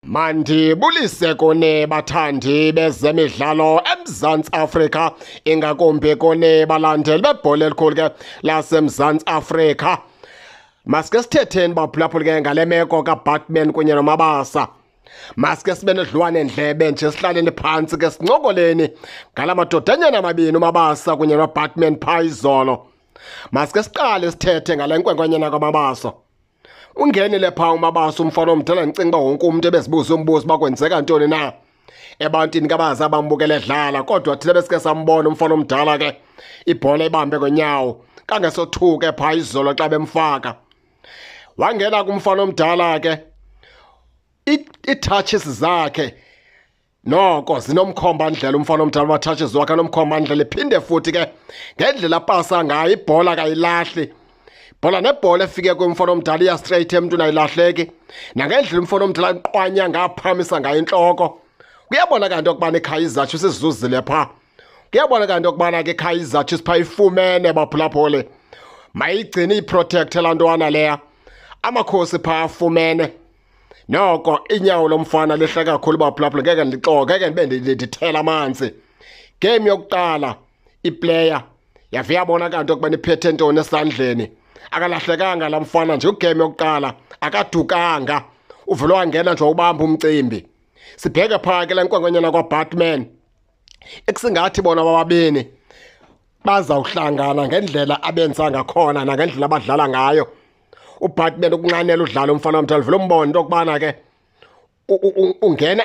Mandibulise kone bathandi bezemidlalo eMzantsi Afrika, ingakumbi kone balandeli bebhola elikhulu ke laseMzantsi Afrika. Maske sithetheni baphulaphula ke ngale meko kaBatman kunye noMabasa. Maske sibe nedlwane ndlebe nje sihlaleni phantsi ke sincokoleni ngala madodanyana amabini uMabasa kunye noBatman phayizolo. Maske siqale sithethe ngale nkwenkwenyana kaMabasa. Ungenile pha uMabasa umfana omdala ndicinga wonke umuntu ebezibuza umbuzo bakwenzeka ntoni na ebantwini kabazi abambukele edlala, kodwa thina besike sambona umfana omdala ke ibhola ibambe konyawo kangesothuke pha izolo xa bemfaka. Wangena kumfana omdala ke i-touches zakhe noko zinomkhomba ndlela umfana omdala wa-touches wakhe nomkhomba ndlela, iphinde futhi ke ngendlela pasa ngayo ibhola kayilahli. Bola nebhola efike kumfana omdala iya straight emntwini ayilahleki, nangendlela umfana omdala qwanya ngaphamisa ngayo intloko. Kuyabona kanti okubana iKaizer Chiefs sizuzile pha. Kuyabona kanti okubana ke iKaizer Chiefs pha ifumene baphulaphule. Mayigcine iprotect laa ntwana leya. Amakhosi pha afumene. Noko inyawo lomfana lihle kakhulu baphulaphule, ngeke ndixoke, ngeke ndibe ndithela amanzi. Game yokuqala iplayer yaviyabona kanti okubana iphethe ntoni esandleni. Akalahlekanga la mfana nje ugame yokuqala, akadukanga, uvele wangena nje ubamba umcimbi. Sibheke pha ke le nkwenkwenyana kwaBatman, ekusingathi bona bababini bazawuhlangana ngendlela abenza ngakhona nangendlela abadlala ngayo. UBatman ukunqanela udlala umfana omdala, vele umbone into okubana ke ungena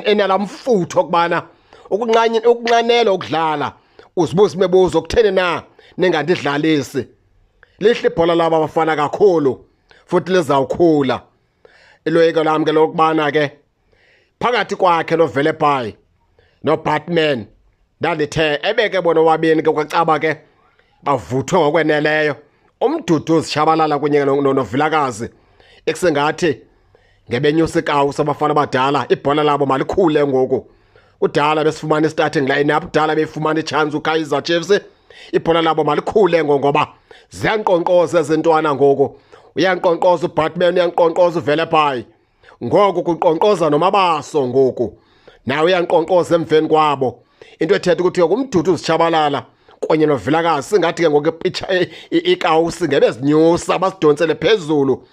enala mfutho okubana ukunqanela ukudlala. Uzibuza imibuzo kutheni na ningandidlalisi. Lihle ibhola laba abafana kakhulu futhi lizawukhula. Iloyiko lami ke lokubana ke phakathi kwakhe noVelebhayi noBatman ndalithe ebeke bona wabini ke kwacaba ke bavuthwe ngokweneleyo. Umduduzi Tshabalala kunye noVilakazi ekusengathi ngebenyusa ikawu sabafana abadala, ibhola labo malikhule ngoku. Kudala besifumana i-starting line-up, kudala befumana i-chance uKaizer Chiefs. Ibhola labo malikhule ngoba ziyanqonqoza ezintwana ngoku. Uyanqonqoza uBatman, uyanqonqoza uVelebhayi. Ngoku kuqonqoza noMabaso ngoku. Nawe uyanqonqoza emveni kwabo. Into ethetha ukuthi umduduzi Tshabalala kunye noVilakazi singathi ke ngoku ikawusi ngebezinyusa basidonsele phezulu.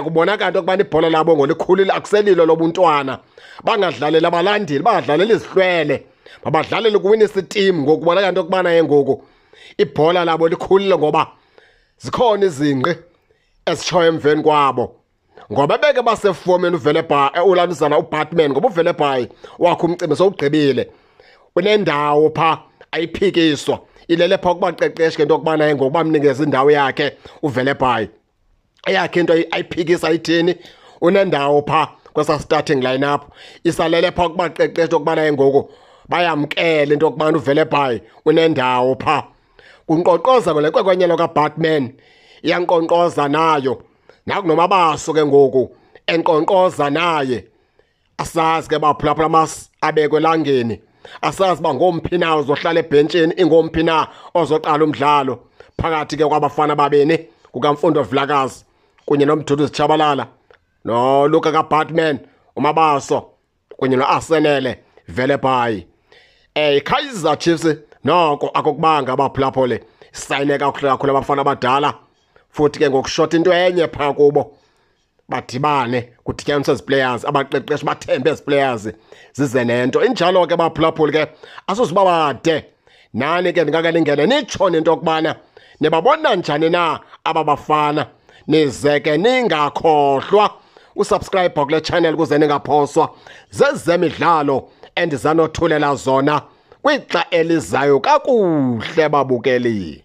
Kubona kanti okubana ibhola labo ngolikhulile akuselilo lobuntwana. Bangadlaleli abalandeli, bangadlaleli izihlwele. Babadlalele ukuwinisa iteam ngoku. Kubona kanti okubana ngoku ibhola labo likhulile ngoba zikhona izingqi ezitshoyo emveni kwabo. Ngoba beke basefomeni uVelebhayi ulanuzana uBatman, ngoba uVelebhayi wakhe umcimbi sowugqibile. Unendawo pha ayiphikiswa. Ilele pha kubaqeqeshi ke into okubana ngoku bamnikeza indawo yakhe uVelebhayi. Eyakhe into ayiphikisa ithini, unendawo pha kwesa starting lineup. Isalele pha kubaqeqeshi okubana ngoku bayamkele into okubana uVelebhayi unendawo pha. Kunqonqoza ngole nkwenkwenyana kaBatman, iyanqonqoza nayo. NakunoMabaso ke ngoku enqonqoza naye. Asazi ke baphulaphula mas abekwe elangeni. Asazi ba ngomphi na uzohlala ebhentshini, ingompi na ozoqala umdlalo phakathi ke kwabafana babini kukaMfundo Vilakazi kunye noMduduzi Tshabalala noLuka kaBatman, uMabaso kunye noArsenele Velebhayi. iKaizer Chiefs noko akukubanga abaphulaphule sayine kakhulu abafana abadala, futhi ke ngokushota into enye pha kubo badibane kudityaniswa iziplayers abaqeqeshi bathembe iziplayers zize nento injalo ke baphulaphule ke asuziba bade. Nani ke ndingake ningene nitsho nento okubana nibabona njani na aba bafana, nize ke ningakhohlwa usubscribe kule channel ukuze ningaphoswa zezemidlalo endizanothulela zona kwixa elizayo kakuhle babukeli.